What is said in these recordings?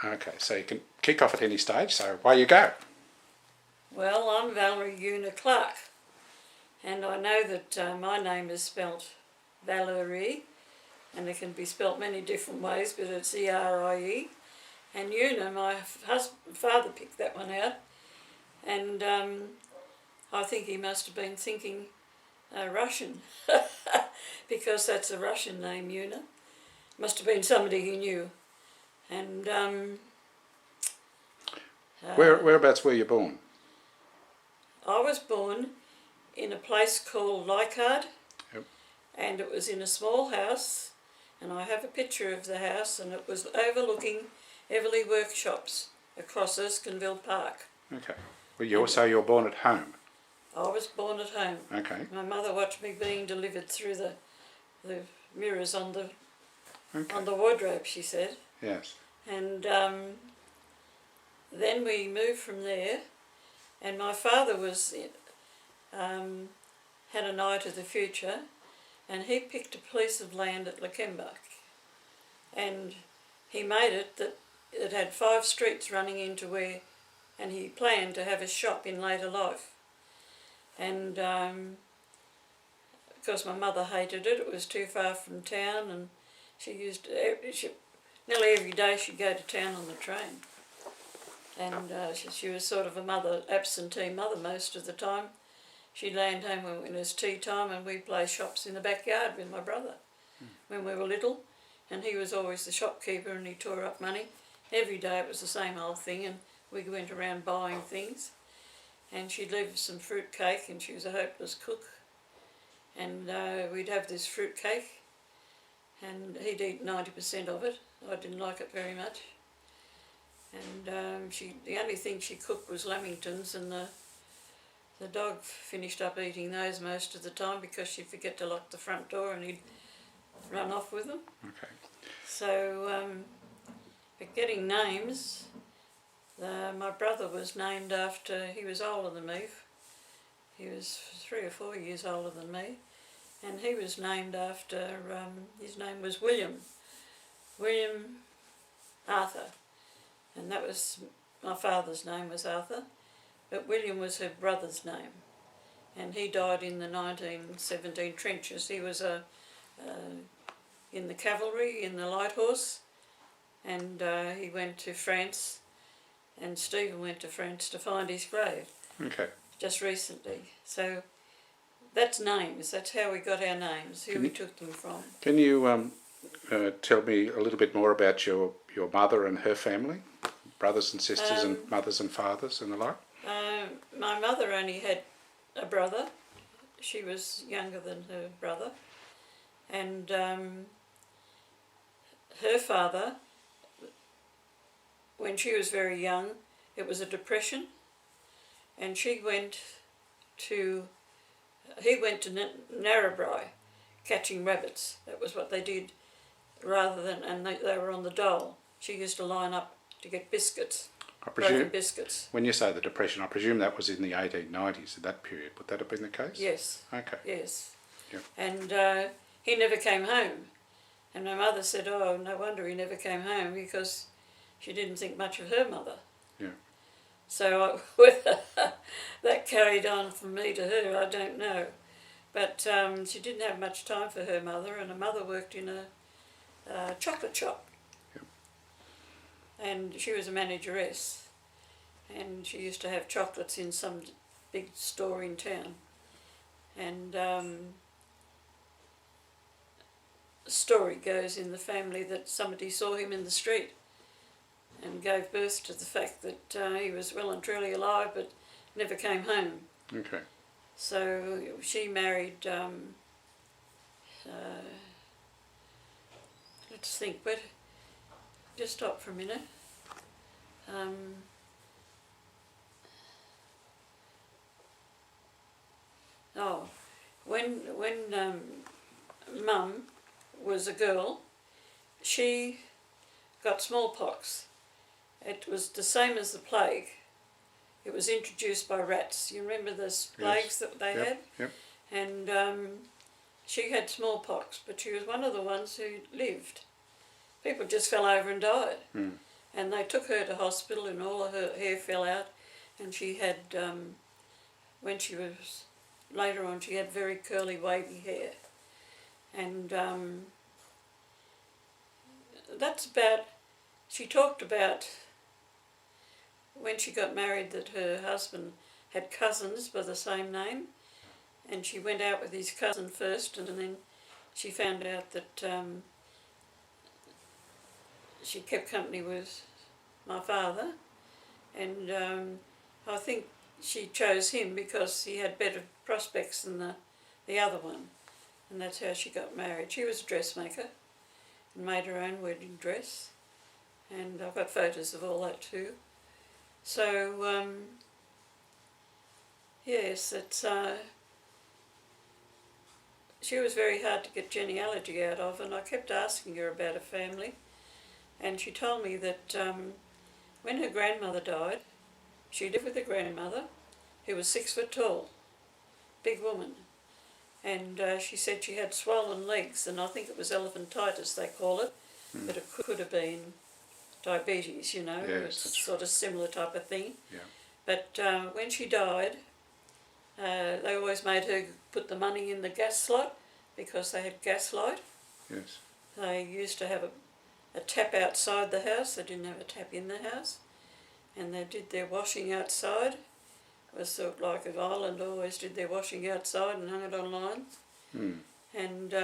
Okay, so you can kick off at any stage, so away you go. Well, I'm Valerie Clarke, and I know that my name is spelt Valerie, and it can be spelt many different ways, but it's E-R-I-E. And Una, my father picked that one out, and I think he must have been thinking Russian, because that's a Russian name, Una. Must have been somebody he knew. And whereabouts were you born? I was born in a place called Leichhardt, Yep. and it was in a small house, and I have a picture of the house, and it was overlooking Everleigh Workshops across Erskineville Park. Okay. Well, you were born at home? I was born at home. Okay. My mother watched me being delivered through the mirrors on the wardrobe, she said. Yes. And then we moved from there, and my father was had an eye to the future, and he picked a piece of land at Caringbah, and he made it that it had 5 streets running into where, and he planned to have a shop in later life. And of course my mother hated it. It was too far from town, and nearly every day she'd go to town on the train. And she was sort of absentee mother most of the time. She'd land home when it was tea time, and we'd play shops in the backyard with my brother when we were little. And he was always the shopkeeper, and he tore up money. Every day it was the same old thing, and we went around buying things. And she'd leave us some fruit cake, and she was a hopeless cook. And we'd have this fruit cake, and he'd eat 90% of it. I didn't like it very much. And the only thing she cooked was lamingtons, and the dog finished up eating those most of the time because she'd forget to lock the front door, and he'd run off with them. Okay. So, but getting names, my brother was named after, he was older than me. He was 3 or 4 years older than me, and he was named after, his name was William Arthur, and that was, my father's name was Arthur, but William was her brother's name, and he died in the 1917 trenches. He was in the cavalry, in the light horse, and he went to France, and Stephen went to France to find his grave. Okay. Just recently. So that's names. That's how we got our names, who we took them from. Can you tell me a little bit more about your mother and her family? Brothers and sisters and mothers and fathers and the like? My mother only had a brother. She was younger than her brother. And her father, when she was very young, it was a depression, and he went to Narrabri catching rabbits. That was what they did, and they were on the dole. She used to line up to get biscuits, broken biscuits. When you say the depression, I presume that was in the 1890s, at that period. Would that have been the case? Yes. Okay. Yes. Yep. And he never came home. And my mother said, oh, no wonder he never came home, because she didn't think much of her mother. Yeah. So whether that carried on from me to her, I don't know. But she didn't have much time for her mother, and her mother worked in a chocolate shop. Yep. And she was a manageress, and she used to have chocolates in some big store in town. And the story goes in the family that somebody saw him in the street and gave birth to the fact that he was well and truly alive but never came home. Okay. So she married, let's think, but just stop for a minute. When Mum was a girl, she got smallpox. It was the same as the plague. It was introduced by rats. You remember those plagues that they had? Yep. And she had smallpox, but she was one of the ones who lived. People just fell over and died. Mm. and they took her to hospital and all of her hair fell out, and she had, when she was, later on she had very curly wavy hair. And that's about, she talked about when she got married that her husband had cousins by the same name, and she went out with his cousin first, and then she found out that she kept company with my father, and I think she chose him because he had better prospects than the other one, and that's how she got married. She was a dressmaker and made her own wedding dress, and I've got photos of all that too. So yes, it's she was very hard to get genealogy out of, and I kept asking her about her family, and she told me that when her grandmother died, she lived with her grandmother, who was 6 foot tall, big woman, and she said she had swollen legs, and I think it was elephantitis they call it, but it could have been diabetes, you know, Yes, it was sort of similar type of thing. Yeah. But when she died, they always made her put the money in the gas slot because they had gas light. Yes. They used to have a tap outside the house. They didn't have a tap in the house. And they did their washing outside. It was sort of like an island, always did their washing outside and hung it on lines. Mm. And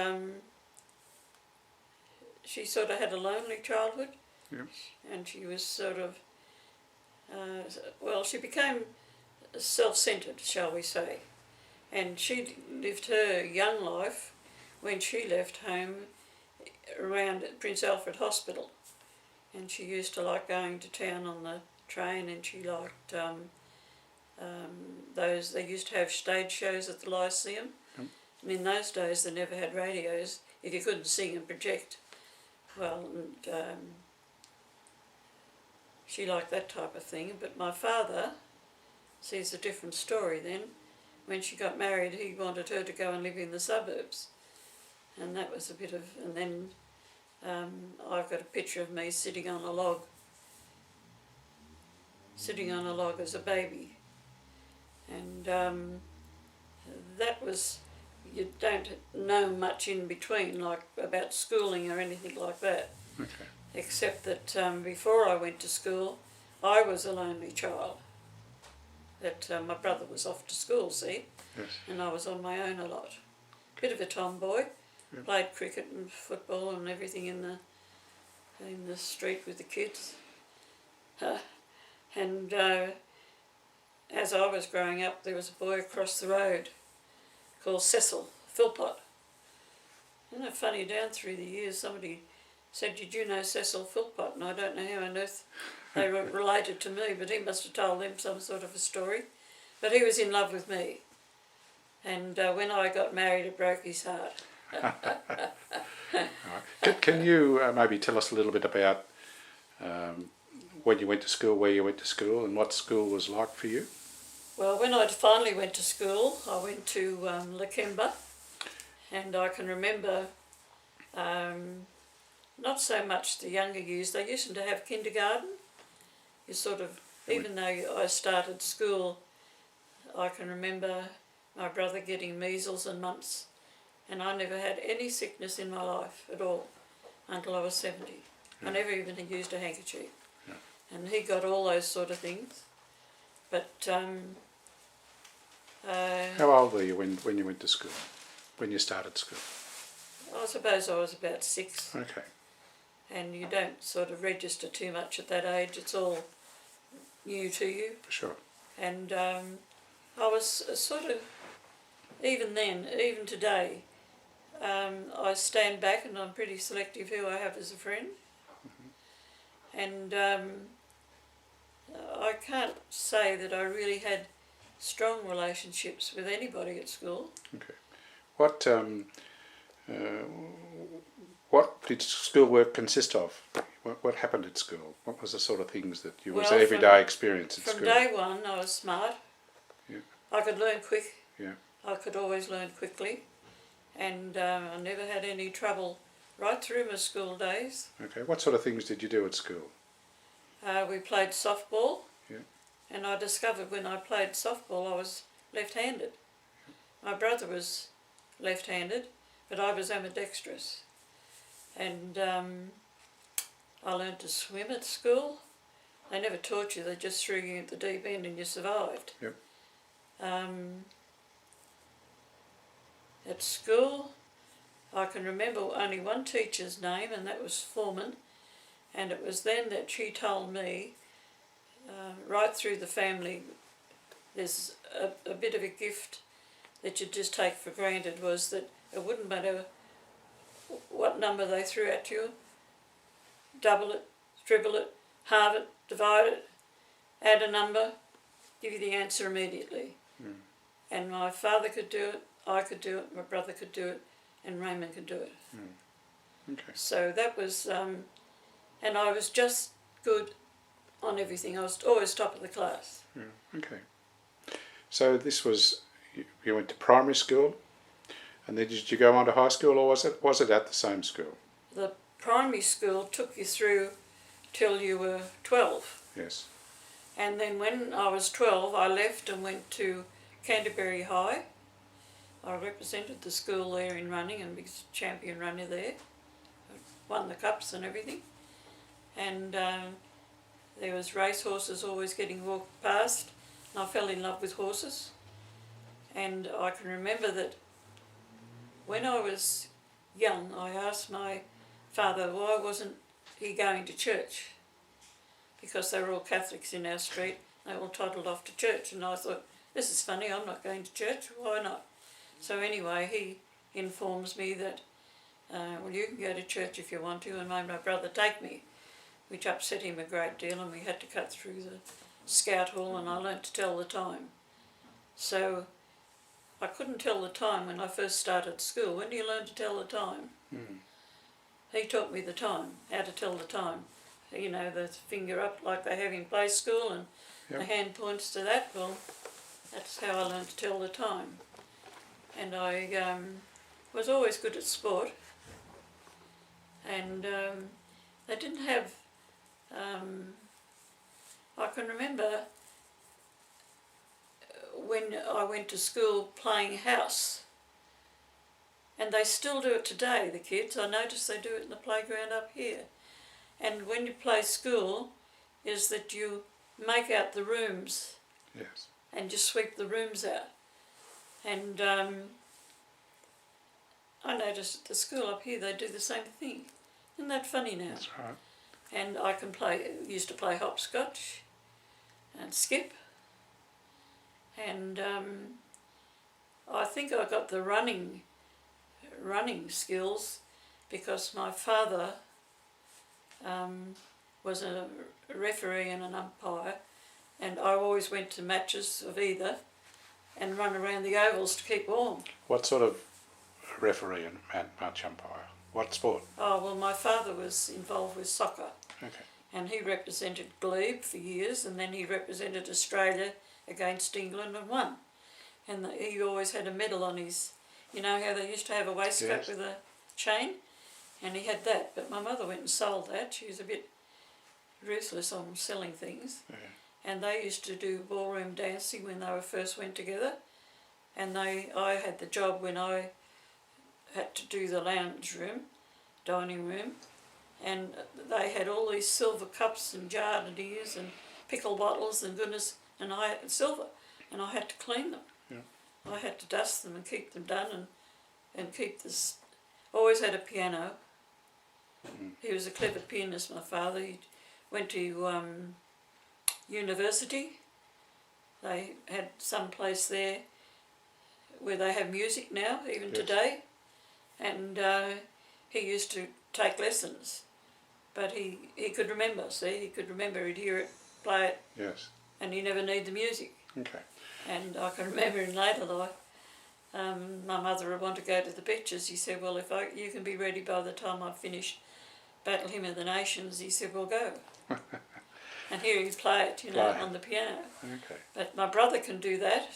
she sort of had a lonely childhood. Yep. And she was sort of, well, she became self-centred, shall we say. And she lived her young life when she left home around Prince Alfred Hospital. And she used to like going to town on the train, and she liked those, they used to have stage shows at the Lyceum. Yep. And in those days they never had radios if you couldn't sing and project. Well, and she liked that type of thing. But my father sees a different story then. When she got married, he wanted her to go and live in the suburbs. And that was a bit of, and then I've got a picture of me sitting on a log as a baby. And that was, you don't know much in between, like about schooling or anything like that. Okay. Except that before I went to school, I was a lonely child. That my brother was off to school, see, Yes. and I was on my own a lot. Bit of a tomboy, Yep. played cricket and football and everything in the street with the kids. And as I was growing up, there was a boy across the road called Cecil Philpott. Isn't it funny, down through the years somebody said, "Did you know Cecil Philpott?" And I don't know how on earth they were related to me, but he must have told them some sort of a story. But he was in love with me. And when I got married, it broke his heart. Right. Can you maybe tell us a little bit about when you went to school, where you went to school, and what school was like for you? Well, when I finally went to school, I went to Caringbah, and I can remember not so much the younger years. They used to have kindergarten. You sort of, even though I started school, I can remember my brother getting measles and mumps, and I never had any sickness in my life at all until I was 70. Yeah. I never even used a handkerchief. Yeah. And he got all those sort of things. But how old were you when you went to school? When you started school? I suppose I was about 6. Okay. And you don't sort of register too much at that age. It's all new to you. For sure. And I was sort of, even then, even today, I stand back and I'm pretty selective who I have as a friend. Mm-hmm. And I can't say that I really had strong relationships with anybody at school. Okay. What did schoolwork consist of? What happened at school? What was the sort of things that you was everyday experience at school? From day one, I was smart. Yeah. I could learn quick. Yeah. I could always learn quickly, and I never had any trouble right through my school days. Okay. What sort of things did you do at school? We played softball, Yeah. and I discovered when I played softball I was left-handed. My brother was left-handed, but I was ambidextrous. And I learned to swim at school. They never taught you, they just threw you at the deep end and you survived. Yep. At school, I can remember only one teacher's name, and that was Foreman, and it was then that she told me, right through the family, there's a bit of a gift that you just take for granted, was that it wouldn't matter what number they threw at you, double it, triple it, halve it, divide it, add a number, give you the answer immediately. Mm. And my father could do it, I could do it, my brother could do it, and Raymond could do it. Mm. Okay. So that was, and I was just good on everything. I was always top of the class. Yeah. Okay. So this was, you went to primary school, and then did you go on to high school, or was it at the same school? The primary school took you through till you were 12. Yes. And then when I was 12, I left and went to Canterbury High. I represented the school there in running and was champion runner there. I won the cups and everything. And there was race horses always getting walked past, and I fell in love with horses. And I can remember that when I was young, I asked my father why wasn't he going to church, because they were all Catholics in our street. They all toddled off to church, and I thought, this is funny, I'm not going to church, why not? So anyway, he informs me that, well, you can go to church if you want to, and made my brother take me, which upset him a great deal, and we had to cut through the scout hall, and I learnt to tell the time. So I couldn't tell the time when I first started school. When do you learn to tell the time? Mm. He taught me the time, how to tell the time. You know, the finger up like they have in play school, and Yep. the hand points to that. Well, that's how I learned to tell the time. And I was always good at sport. And they didn't have, I can remember when I went to school playing house. And they still do it today, the kids. I notice they do it in the playground up here. And when you play school, is that you make out the rooms. Yes. And just sweep the rooms out. And I noticed at the school up here they do the same thing. Isn't that funny now? That's right. And I used to play hopscotch and skip. And I think I got the running skills because my father was a referee and an umpire, and I always went to matches of either and run around the ovals to keep warm. What sort of referee and match umpire? What sport? Oh, well, my father was involved with soccer. Okay. And he represented Glebe for years, and then he represented Australia against England and won. And he always had a medal on his, you know how they used to have a waistcoat Yes. with a chain? And he had that, but my mother went and sold that. She was a bit ruthless on selling things. Yeah. And they used to do ballroom dancing when they first went together. And I had the job when I had to do the lounge room, dining room, and they had all these silver cups and jardiniers and pickle bottles and goodness, and I had silver, and I had to clean them. Yeah. I had to dust them and keep them done, and keep this. Always had a piano. Mm. He was a clever pianist, my father. He went to university. They had some place there where they have music now, even Yes. today. And he used to take lessons, but he could remember, he could remember, he'd hear it, play it, Yes. and he never need the music. Okay. And I can remember in later life, my mother would want to go to the beaches. He said, well, you can be ready by the time I've finished Battle Hymn of the Nations, he said, well, go. And here he'd play it, on the piano. Okay. But my brother can do that,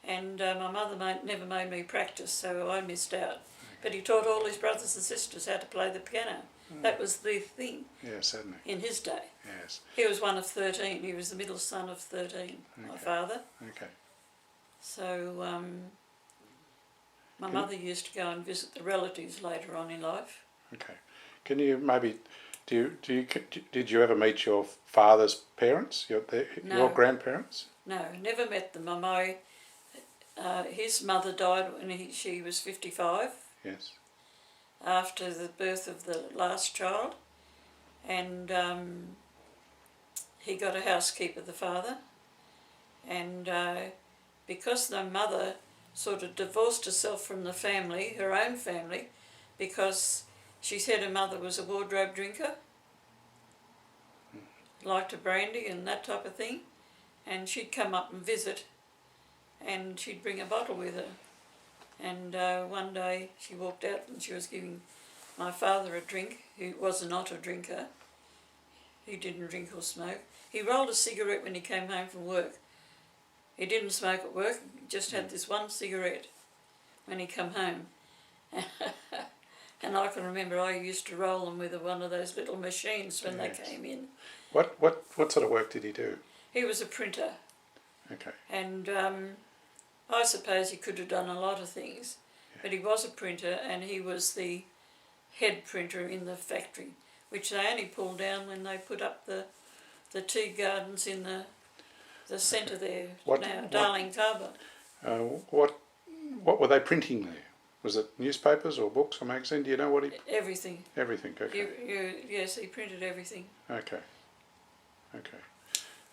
and my mother never made me practice, so I missed out. But he taught all his brothers and sisters how to play the piano. That was the thing. Yeah, certainly. In his day. Yes. He was one of 13. He was the middle son of 13, my father. Okay. So my mother used to go and visit the relatives later on in life. Okay. Can you maybe did you ever meet your father's parents, your grandparents? No, never met them. His mother died when she was 55. Yes. After the birth of the last child, and he got a housekeeper, the father, and because the mother sort of divorced herself from the family, her own family, because she said her mother was a wardrobe drinker, liked a brandy and that type of thing, and she'd come up and visit, and she'd bring a bottle with her. And one day she walked out and she was giving my father a drink, who was not a drinker. He didn't drink or smoke. He rolled a cigarette when he came home from work. He didn't smoke at work, he just had this one cigarette when he came home. And I can remember I used to roll them with one of those little machines when they came in. What sort of work did he do? He was a printer. Okay. And I suppose he could have done a lot of things, but he was a printer, and he was the head printer in the factory, which they only pulled down when they put up the tea gardens in the centre there Darling Harbour. What were they printing there? Was it newspapers or books or magazine? Do you know what he... Everything. Everything, okay. Yes, he printed everything. Okay. Okay.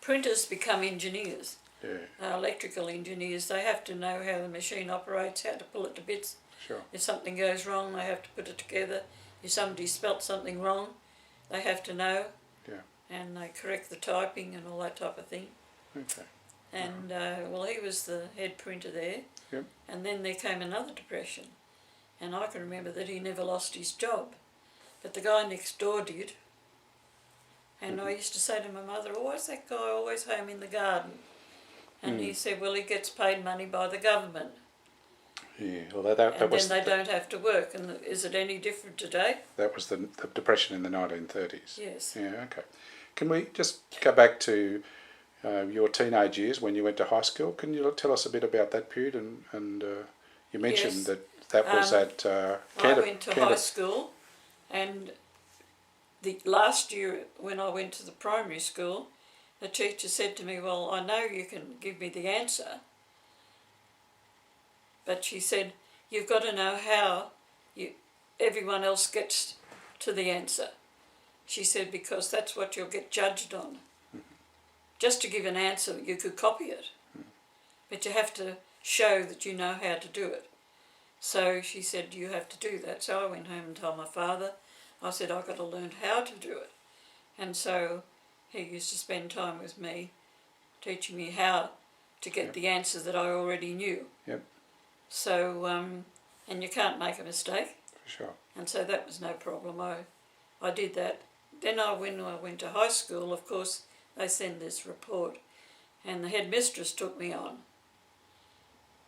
Printers become engineers. Yeah. Electrical engineers. They have to know how the machine operates, how to pull it to bits. Sure. If something goes wrong, they have to put it together. If somebody spelt something wrong, they have to know. Yeah. And they correct the typing and all that type of thing. Okay. And well, he was the head printer there. Yep. And then there came another depression, and I can remember that he never lost his job, but the guy next door did. And I used to say to my mother, "Why is that guy always home in the garden?" And he said, "Well, he gets paid money by the government." Yeah, well, that was... then they don't have to work. And is it any different today? That was the depression in the 1930s. Yes. Yeah, okay. Can we just go back to your teenage years when you went to high school? Can you tell us a bit about that period? And you mentioned that was at Canterbury. I went to high school, and the last year when I went to the primary school, the teacher said to me, "Well, I know you can give me the answer, but," she said, "you've got to know how everyone else gets to the answer." She said, "Because that's what you'll get judged on. Just to give an answer, you could copy it, but you have to show that you know how to do it." So she said, "You have to do that." So I went home and told my father. I said, "I've got to learn how to do it." And so he used to spend time with me, teaching me how to get the answer that I already knew. Yep. So, and you can't make a mistake. For sure. And so that was no problem. I did that. Then when I went to high school, of course, they send this report, and the headmistress took me on.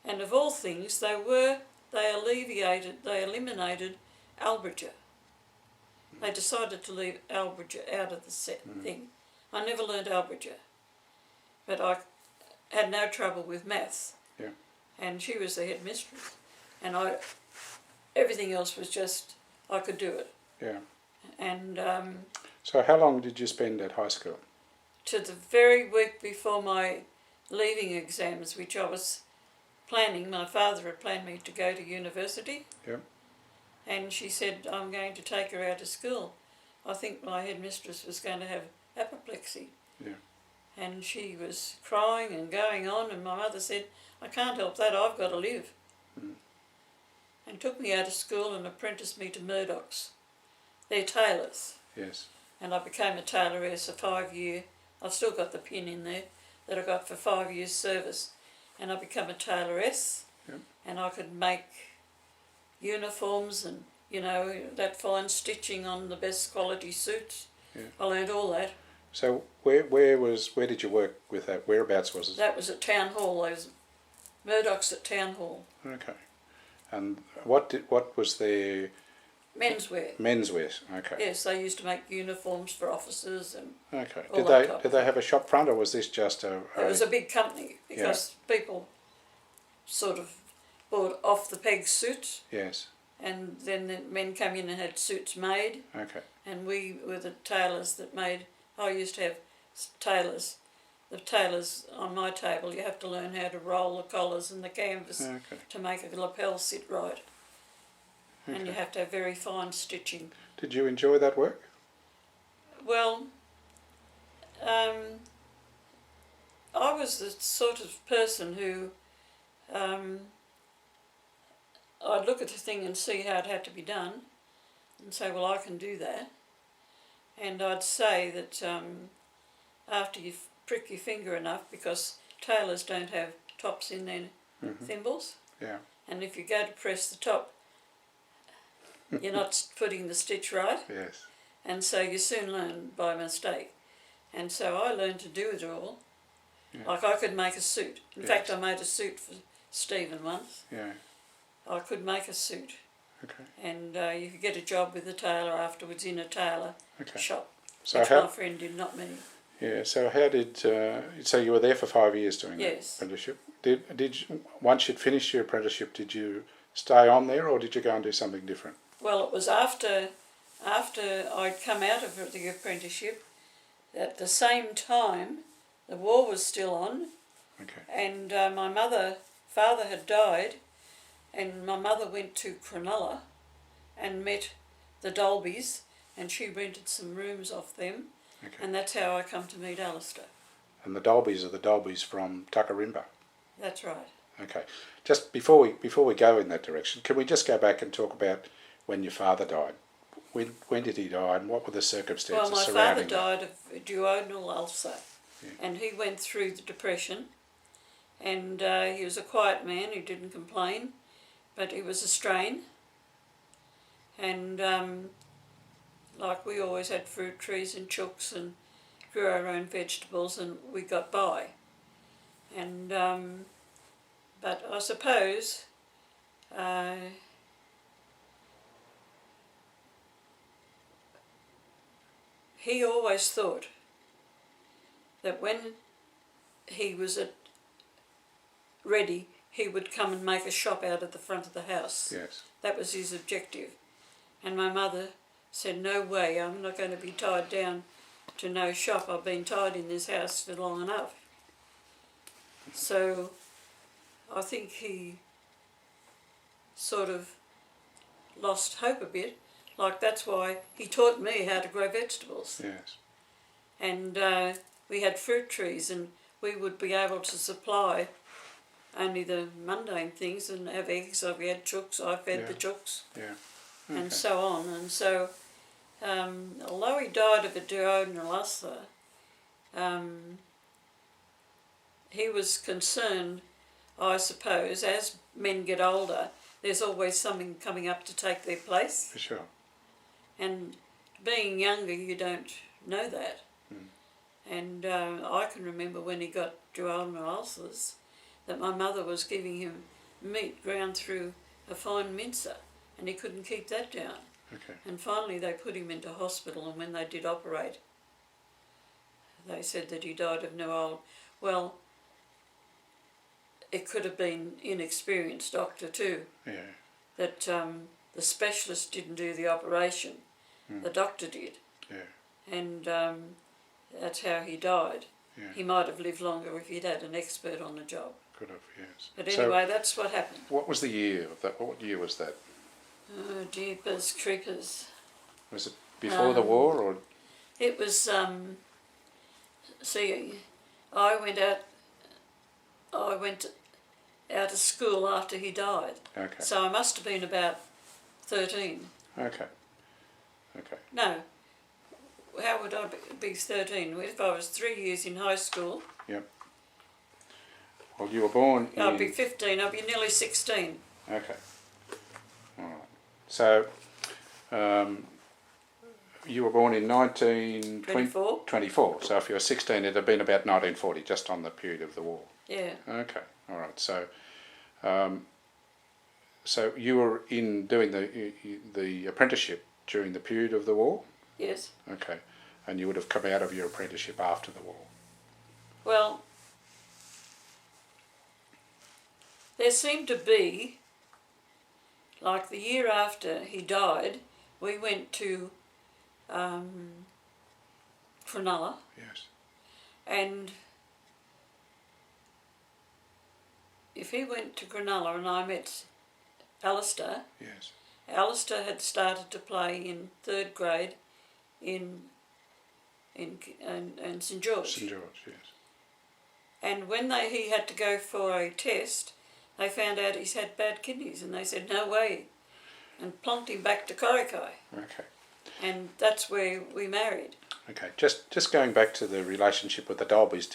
And of all things, they eliminated algebra. They decided to leave algebra out of the thing. I never learned algebra, but I had no trouble with maths. Yeah. And she was the headmistress, and everything else was just I could do it. Yeah. And so how long did you spend at high school? To the very week before my leaving exams, which I was planning. My father had planned me to go to university. Yeah. And she said, "I'm going to take her out of school." I think my headmistress was going to have apoplexy. Yeah. And she was crying and going on, and my mother said, "I can't help that, I've got to live." And took me out of school and apprenticed me to Murdoch's. They're tailors. Yes. And I became a tailoress, a 5-year. I've still got the pin in there that I got for 5 years service. And I became a tailoress. Yep. And I could make uniforms and, that fine stitching on the best quality suits. Yeah. I learned all that. So where did you work with that? Whereabouts was it? That was at Town Hall. Those Murdoch's at Town Hall. Okay. And what was their Menswear. Menswear, okay. Yes, they used to make uniforms for officers and Okay. all that type Did they have a shop front, or was this just a... It was a big company because people sort of bought off-the-peg suits. Yes. And then the men come in and had suits made. Okay. And we were the tailors that made... I used to have tailors. The tailors on my table, you have to learn how to roll the collars and the canvas to make a lapel sit right. Okay. And you have to have very fine stitching. Did you enjoy that work? Well, I was the sort of person who I'd look at the thing and see how it had to be done and say, well, I can do that. And I'd say that after you prick your finger enough, because tailors don't have tops in their thimbles, and if you go to press the top, you're not putting the stitch right. Yes. And so you soon learn by mistake. And so I learned to do it all. Yeah. Like I could make a suit. In fact, I made a suit for Stephen once. Yeah. I could make a suit. Okay. And you could get a job with a tailor afterwards in a tailor shop, so which my friend did, not me. Yeah, so how did... so you were there for 5 years doing that apprenticeship. Did you, once you'd finished your apprenticeship, did you stay on there, or did you go and do something different? Well, it was after I'd come out of the apprenticeship. At the same time, the war was still on, and my father had died, and my mother went to Cronulla and met the Dolbys, and she rented some rooms off them, and that's how I come to meet Alistair. And the Dolbys are the Dolbys from Caringbah. That's right. Okay. Just before we go in that direction, can we just go back and talk about when your father died? When did he die, and what were the circumstances surrounding that? Well, my father died of duodenal ulcer, and he went through the depression, and he was a quiet man who didn't complain, but he was Australian, and like we always had fruit trees and chooks and grew our own vegetables, and we got by. And but I suppose he always thought that when he was ready, he would come and make a shop out of the front of the house. Yes. That was his objective. And my mother said, no way, I'm not going to be tied down to no shop. I've been tied in this house for long enough. So I think he sort of lost hope a bit. Like, that's why he taught me how to grow vegetables. Yes. And we had fruit trees, and we would be able to supply only the mundane things and have eggs. So we had chooks, I fed the chooks. Yeah. Okay. And so on. And so, although he died of a duodenal ulcer, he was concerned, I suppose, as men get older, there's always something coming up to take their place. For sure. And being younger, you don't know that. And I can remember when he got duodenal ulcers that my mother was giving him meat ground through a fine mincer, and he couldn't keep that down. Okay. And finally they put him into hospital, and when they did operate, they said that he died of no... Well, it could have been inexperienced doctor too. Yeah. That the specialist didn't do the operation. The doctor did. Yeah. And that's how he died. Yeah. He might have lived longer if he'd had an expert on the job. Could have, yes. But anyway, so that's what happened. What was the year of that? What year was that? Oh, jeepers creepers. Was it before the war, or...? It was, see, I went out of school after he died. Okay. So I must have been about 13. Okay. Okay. No. How would I be 13? If I was 3 years in high school... Yep. Well, you were born in... I'd be 15. I'd be nearly 16. Okay. All right. So, you were born in 1924? 24. So if you were 16, it'd have been about 1940, just on the period of the war. Yeah. Okay. All right. So, So you were in doing the apprenticeship during the period of the war? Yes. Okay. And you would have come out of your apprenticeship after the war? Well, there seemed to be, like the year after he died, we went to Cronulla. Yes. And if he went to Cronulla and I met Alistair, Yes. Alistair had started to play in 3rd grade in St George. St George, yes. And when he had to go for a test, they found out he's had bad kidneys, and they said, no way, and plonked him back to Clarke. Okay. And that's where we married. Okay. Just going back to the relationship with the Dolbys,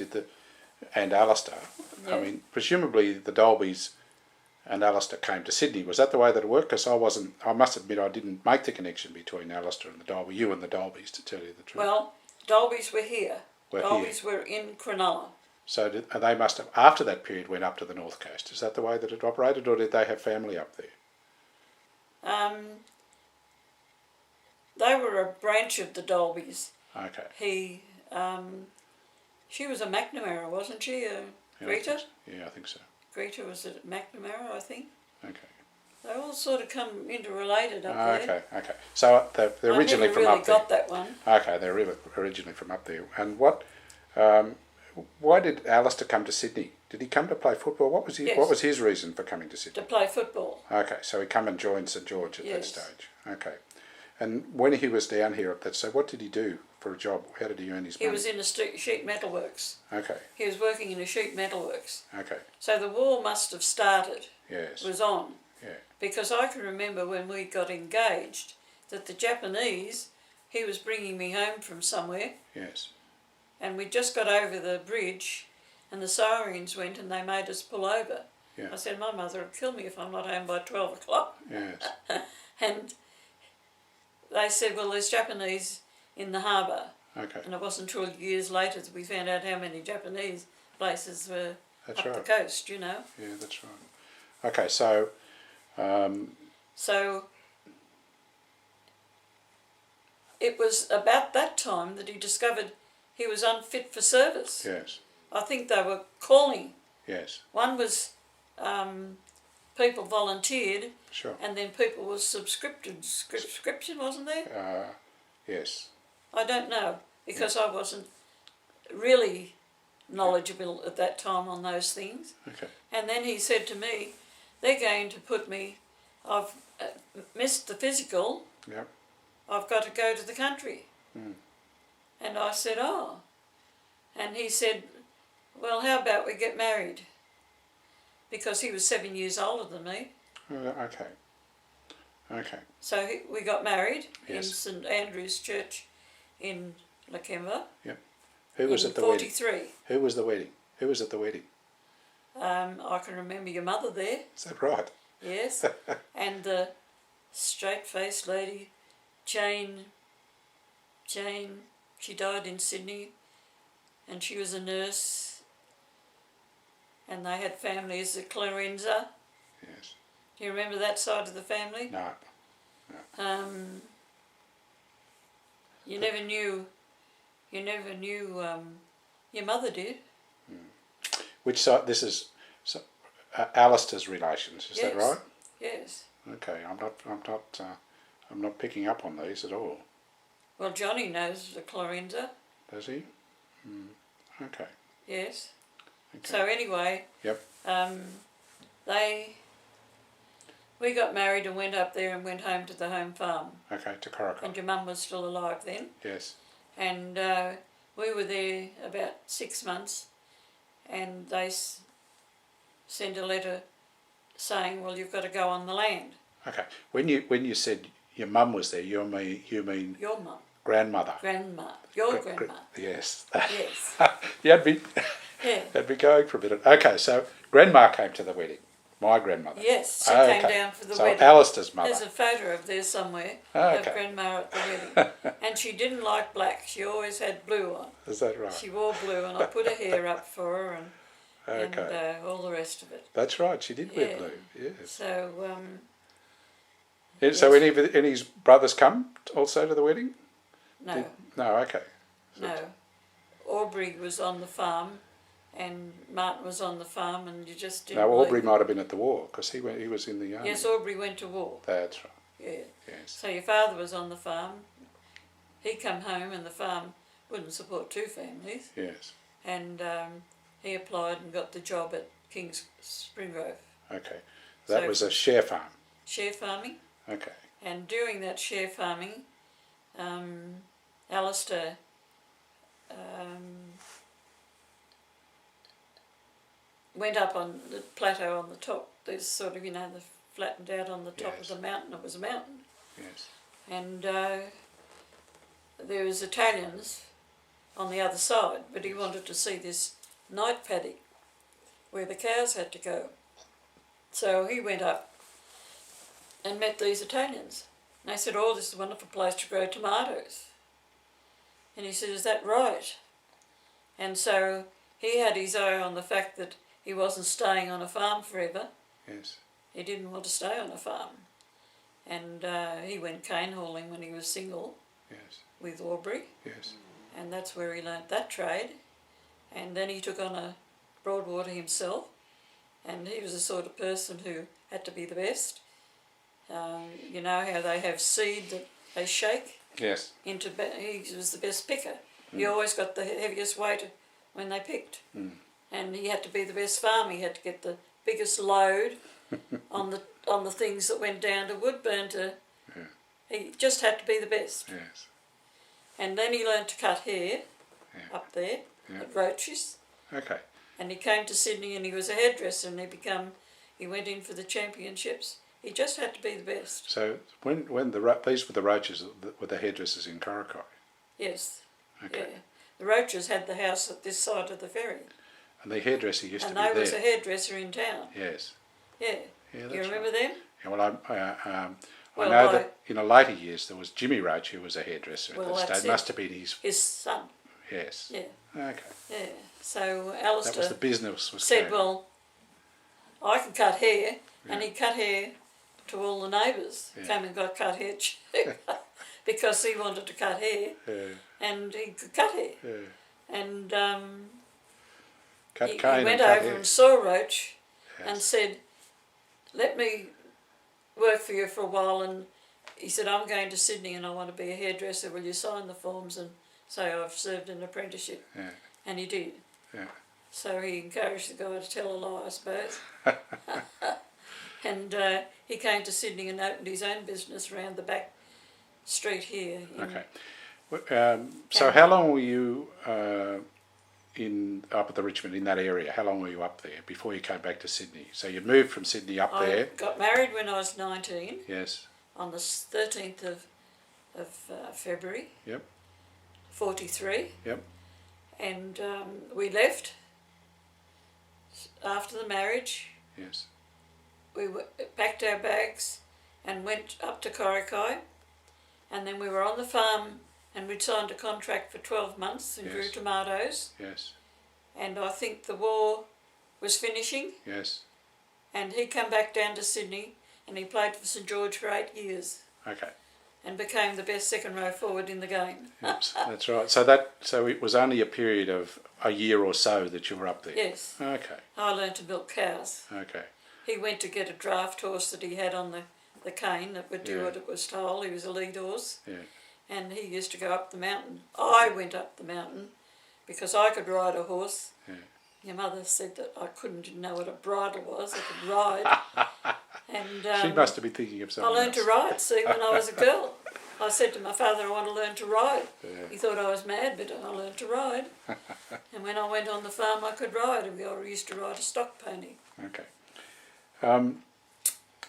and Alistair. Yeah. I mean, presumably the Dolbys and Alistair came to Sydney. Was that the way that it worked? Because I must admit I didn't make the connection between Alistair and the Dolby, you and the Dolbys, to tell you the truth. Well, Dolbys were here. Dolbys were in Cronulla. So they must have, after that period, went up to the North Coast. Is that the way that it operated, or did they have family up there? They were a branch of the Dolbys. Okay. She was a McNamara, wasn't she? Greta? I think so. Greta was at McNamara, I think. Okay. They all sort of come interrelated up there. Okay. So they're originally I never from really up there. got that one. Okay, they're originally from up there. And why did Alistair come to Sydney? Did he come to play football? What was his reason for coming to Sydney? To play football. Okay, so he come and joined St George at that stage. Okay. And when he was down here at that stage, what did he do for a job? How did he earn his money? He was in a sheet metalworks. Okay. He was working in a sheet metalworks. Okay. So the war must have started. Yes. Was on. Yeah. Because I can remember when we got engaged that the Japanese, he was bringing me home from somewhere. Yes. And we just got over the bridge and the sirens went and they made us pull over. Yeah. I said, my mother would kill me if I'm not home by 12 o'clock. Yes. And they said, well, there's Japanese in the harbour. Okay. And it wasn't until years later that we found out how many Japanese places were up the coast, you know. Yeah, that's right. Okay, so... So it was about that time that he discovered he was unfit for service. Yes. I think they were calling. Yes. One was people volunteered. Sure. And then people was subscription, wasn't there? Yes. I don't know, because I wasn't really knowledgeable at that time on those things. Okay. And then he said to me, they're going to put me, I've missed the physical, Yep. I've got to go to the country. Mm. And I said, oh. And he said, well, how about we get married? Because he was 7 years older than me. Okay. Okay. So we got married in Yes. St Andrew's Church in Caringbah. Yep. Who was at the 43. wedding? Who was the wedding? Who was at the wedding? I can remember your mother there. Is that right? Yes. And the straight-faced lady, Jane, she died in Sydney, and she was a nurse, and they had families at Caringbah. Yes. Do you remember that side of the family? No. You never knew your mother did. Which side? This is Alistair's relations. Is that right? Yes. Okay. I'm not picking up on these at all. Well, Johnny knows the Caringbah. Does he? Okay. Yes. Okay. So anyway. Yep. We got married and went up there and went home to the home farm. Okay, to Corrigan. And your mum was still alive then. Yes. And we were there about 6 months, and they sent a letter saying, well, you've got to go on the land. Okay. When you said your mum was there, you mean your mum. Grandmother. Grandma. Your grandma. Yes. Yes. You'd be going for a minute. Okay, so Grandma came to the wedding. My grandmother. Yes, she came down for the wedding. So Alistair's mother. There's a photo of there somewhere of Grandma at the wedding. And she didn't like black. She always had blue on. Is that right? She wore blue, and I put her hair up for her, Okay. and all the rest of it. That's right. She did wear Yeah. blue. Yes. So, So yes. any his brothers come also to the wedding? No, No. Okay. So no. Aubrey was on the farm, and Martin was on the farm, and you just didn't. No, Aubrey might have been at the war because he was in the army. Yes, Aubrey went to war. That's right. Yeah. Yes. So your father was on the farm. He come home, and the farm wouldn't support two families. Yes. And he applied and got the job at King's Spring Grove. Okay. That was a share farm. Share farming. Okay. And during that share farming, Alistair went up on the plateau on the top. There's sort of, the flattened out on the top of the mountain. It was a mountain. Yes. And there was Italians on the other side, but he wanted to see this night paddock where the cows had to go. So he went up and met these Italians. And they said, "Oh, this is a wonderful place to grow tomatoes." And he said, "Is that right?" And so he had his eye on the fact that he wasn't staying on a farm forever. Yes. He didn't want to stay on a farm. And he went cane hauling when he was single. Yes. With Aubrey. Yes. And that's where he learnt that trade. And then he took on a Broadwater himself. And he was the sort of person who had to be the best. You know how they have seed that they shake? Yes. He was the best picker. He always got the heaviest weight when they picked. And he had to be the best farmer. He had to get the biggest load on the things that went down to Woodburn to... Yeah. He just had to be the best. Yes. And then he learned to cut hair up there at Roaches. Okay. And he came to Sydney and he was a hairdresser and he went in for the championships. He just had to be the best. So when these were the Roaches, were the hairdressers in Clarke? Yes. Okay. Yeah. The Roaches had the house at this side of the ferry. And the hairdresser used to be there. And they was a hairdresser in town. Yes. Yeah. Yeah, You remember them? Yeah, well, I know that in the later years there was Jimmy Roach who was a hairdresser at that stage. Must have been his son. Yes. Yeah. Okay. Yeah. So Alistair that was the business was said, going. "Well, I can cut hair," and he cut hair to all the neighbours. Came and got cut hair because he wanted to cut hair, and he could cut hair. Yeah. And he went over and saw Roach and said, "Let me work for you for a while." And he said, "I'm going to Sydney and I want to be a hairdresser. Will you sign the forms and say I've served an apprenticeship?" Yeah. And he did. Yeah. So he encouraged the guy to tell a lie, I suppose. And he came to Sydney and opened his own business around the back street here. Okay. So how long were you up at the Richmond, in that area? How long were you up there before you came back to Sydney? So you moved from Sydney up there. I got married when I was 19. Yes. On the 13th of February. Yep. 43. Yep. And we left after the marriage. Yes. We packed our bags and went up to Caringbah, and then we were on the farm and we'd signed a contract for 12 months and grew tomatoes. Yes. And I think the war was finishing. Yes. And he came back down to Sydney and he played for St George for 8 years. Okay. And became the best second row forward in the game. Yes, that's right. So it was only a period of a year or so that you were up there. Yes. Okay. I learned to milk cows. Okay. He went to get a draft horse that he had on the cane that would do what it was told. He was a lead horse. Yeah. And he used to go up the mountain. I went up the mountain because I could ride a horse. Yeah. Your mother said that I didn't know what a bridle was. I could ride. And she must have been thinking of something I learned else. to ride, see, when I was a girl. I said to my father, "I want to learn to ride." Yeah. He thought I was mad, but I learned to ride. And when I went on the farm, I could ride. We used to ride a stock pony. Okay.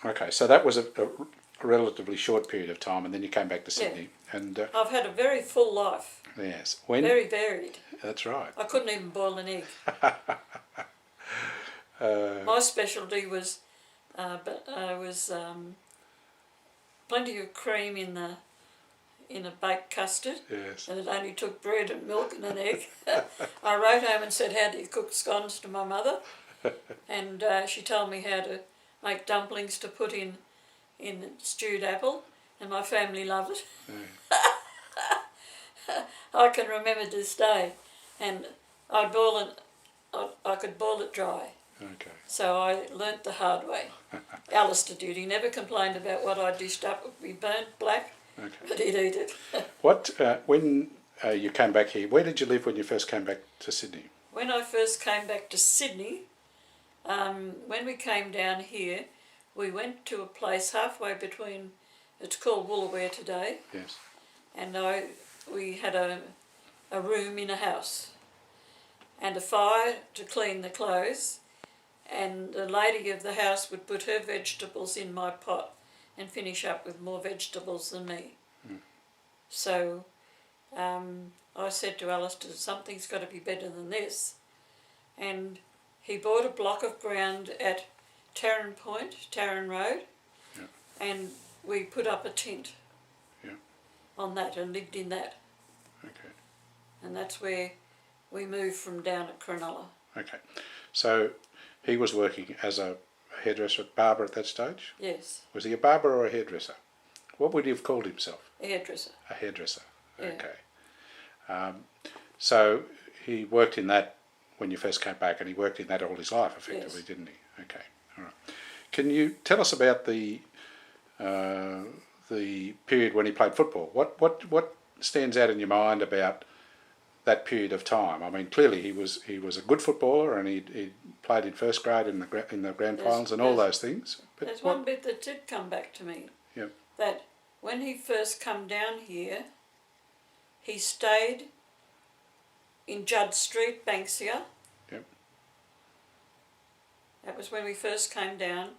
Okay, so that was a relatively short period of time, and then you came back to Sydney. And I've had a very full life. yes. Very varied. That's right. I couldn't even boil an egg. My specialty was plenty of cream in in a baked custard. Yes. And it only took bread and milk and an egg. I wrote home and said, how do you cook scones, to my mother? And she told me how to make dumplings to put in stewed apple, and my family loved it. I can remember this day, and I could boil it dry. Okay. So I learnt the hard way. Alistair did. He never complained about what I dished up would be burnt black, but he'd eat it. When you came back here, where did you live when you first came back to Sydney? When I first came back to Sydney, when we came down here, we went to a place halfway between, it's called Woolaware today. Yes. And we had a room in a house and a fire to clean the clothes, and the lady of the house would put her vegetables in my pot and finish up with more vegetables than me. So I said to Alistair, something's got to be better than this. And he bought a block of ground at Tarrant Road, and we put up a tent on that and lived in that. Okay. And that's where we moved from down at Cronulla. Okay. So he was working as a hairdresser, barber at that stage? Yes. Was he a barber or a hairdresser? What would he have called himself? A hairdresser. A hairdresser. Yeah. Okay. So he worked in that when you first came back, and he worked in that all his life, effectively, yes. didn't he? Okay. All right. Can you tell us about the period when he played football? What stands out in your mind about that period of time? I mean, clearly he was a good footballer, and he played in first grade in the grand finals and all those things. But there's one bit that did come back to me. Yeah. That when he first come down here, he stayed in Judd Street, Banksia. Yep. That was when we first came down,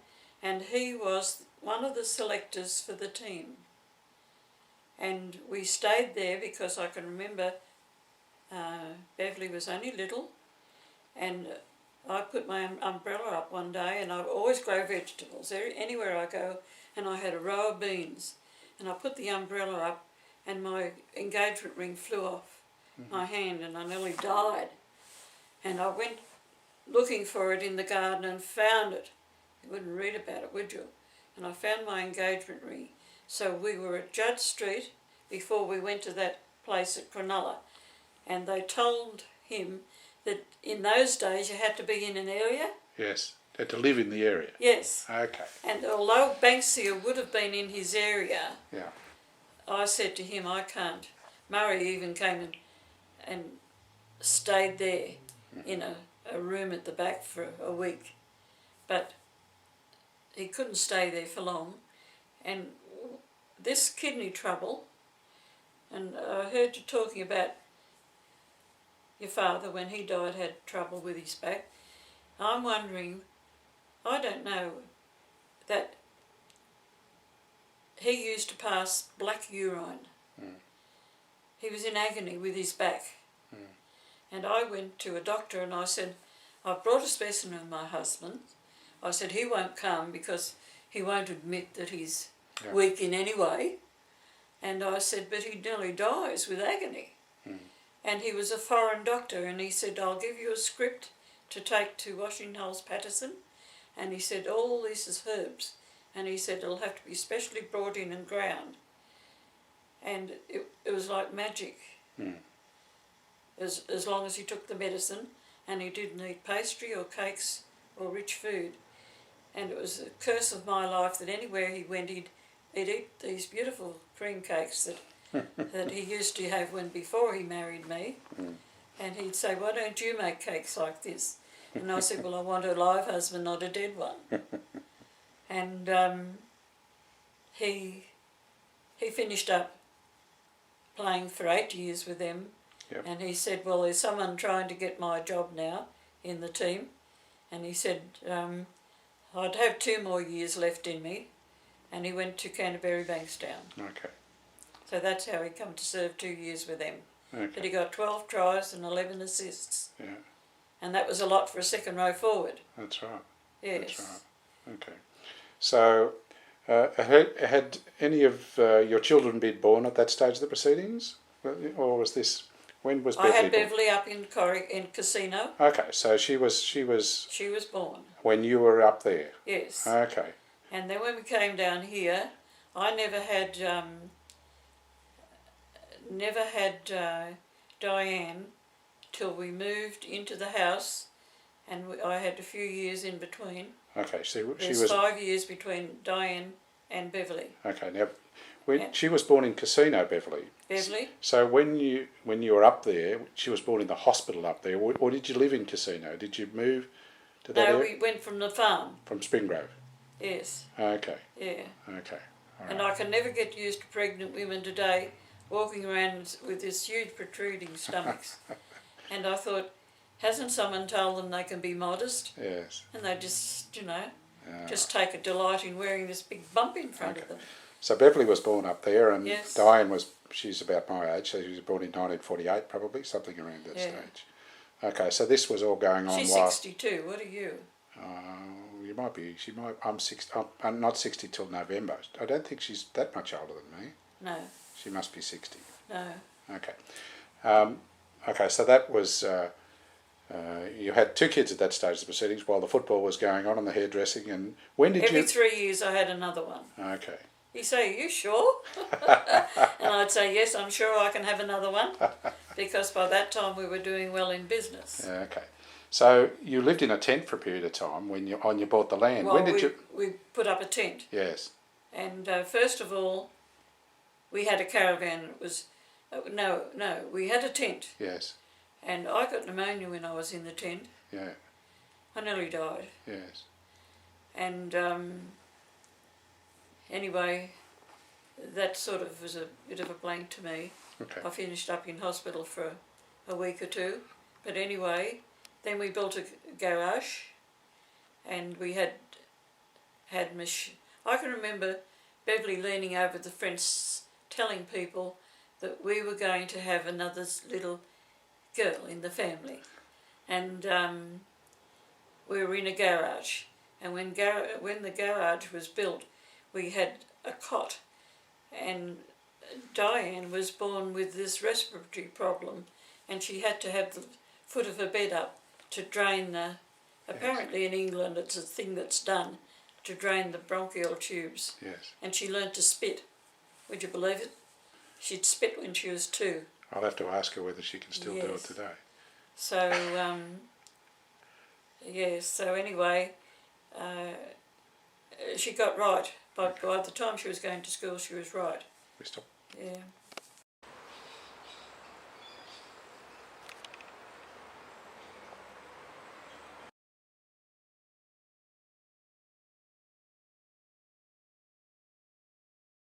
and he was one of the selectors for the team. And we stayed there because I can remember Beverly was only little, and I put my umbrella up one day, and I always grow vegetables anywhere I go, and I had a row of beans, and I put the umbrella up, and my engagement ring flew off my hand, and I nearly died. And I went looking for it in the garden and found it. You wouldn't read about it, would you? And I found my engagement ring. So we were at Judd Street before we went to that place at Cronulla, and they told him that in those days you had to be in an area. Yes, had to live in the area. Yes. Okay. And although Banksia would have been in his area, Yeah. I said to him, I can't. Murray even came and stayed there in a room at the back for a week. But he couldn't stay there for long. And this kidney trouble, and I heard you talking about your father when he died had trouble with his back. I'm wondering, I don't know, that he used to pass black urine. He was in agony with his back. And I went to a doctor and I said, I've brought a specimen of my husband. I said, he won't come because he won't admit that he's weak in any way. And I said, but he nearly dies with agony. And he was a foreign doctor, and he said, I'll give you a script to take to Washington Holes Patterson. And he said, all this is herbs. And he said, it'll have to be specially brought in and ground. And it was like magic. As long as he took the medicine, and he didn't eat pastry or cakes or rich food. And it was a curse of my life that anywhere he went, he'd eat these beautiful cream cakes that he used to have before he married me. And he'd say, why don't you make cakes like this? And I said, well, I want a live husband, not a dead one. And he finished up playing for 8 years with them. Yep. And he said, well, there's someone trying to get my job now in the team. And he said, I'd have 2 more years left in me. And he went to Canterbury Bankstown. Okay. So that's how he come to serve 2 years with them. Okay. But he got 12 tries and 11 assists. Yeah. And that was a lot for a second row forward. That's right. Yes. That's right. Okay. So Had any of your children been born at that stage of the proceedings, or was this when was Beverly I had born? Beverly up in Casino. Okay, so she was She was born. when you were up there. Yes. Okay. And then when we came down here, I never had Diane till we moved into the house, and I had a few years in between. Okay, so she There's was 5 years between Diane and Beverly. okay. Now, when she was born in Casino, Beverly. Beverly? So when you were up there, she was born in the hospital up there, or did you live in Casino? Did you move to that No, area? we went from the farm. From Springgrove. Yes. Okay. Yeah. Okay. All And right. I can never get used to pregnant women today walking around with this huge protruding stomachs. And I thought, hasn't someone told them they can be modest? Yes. And they just, just take a delight in wearing this big bump in front of them. So Beverly was born up there, and Yes. Diane she's about my age, so she was born in 1948, probably, something around that stage. Okay, so this was all going on She's while... 62, what are you? You might be, I'm not 60 till November. I don't think she's that much older than me. No. She must be 60. No. Okay. Okay, so that was... you had 2 kids at that stage of the proceedings while the football was going on and the hairdressing, and when did Every you... 3 years I had another one. Okay. He'd say, are you sure? And I'd say, yes, I'm sure I can have another one, because by that time we were doing well in business. Yeah, okay. So you lived in a tent for a period of time when you bought the land. Well, when did we put up a tent. Yes. And first of all, we had a caravan. It was, we had a tent. Yes. And I got pneumonia when I was in the tent. Yeah. I nearly died. Yes. And anyway, that sort of was a bit of a blank to me. Okay. I finished up in hospital for a week or two. But anyway, then we built a garage, and we had I can remember Beverly leaning over the fence telling people that we were going to have another little girl in the family. And we were in a garage. And when the garage was built, we had a cot. And Diane was born with this respiratory problem, and she had to have the foot of her bed up to drain the... Apparently in England it's a thing that's done to drain the bronchial tubes. Yes. And she learnt to spit. Would you believe it? She'd spit when she was 2. I'll have to ask her whether she can still do it today. So, yes, so anyway, she got right. By the time she was going to school, she was right. We stop. Yeah.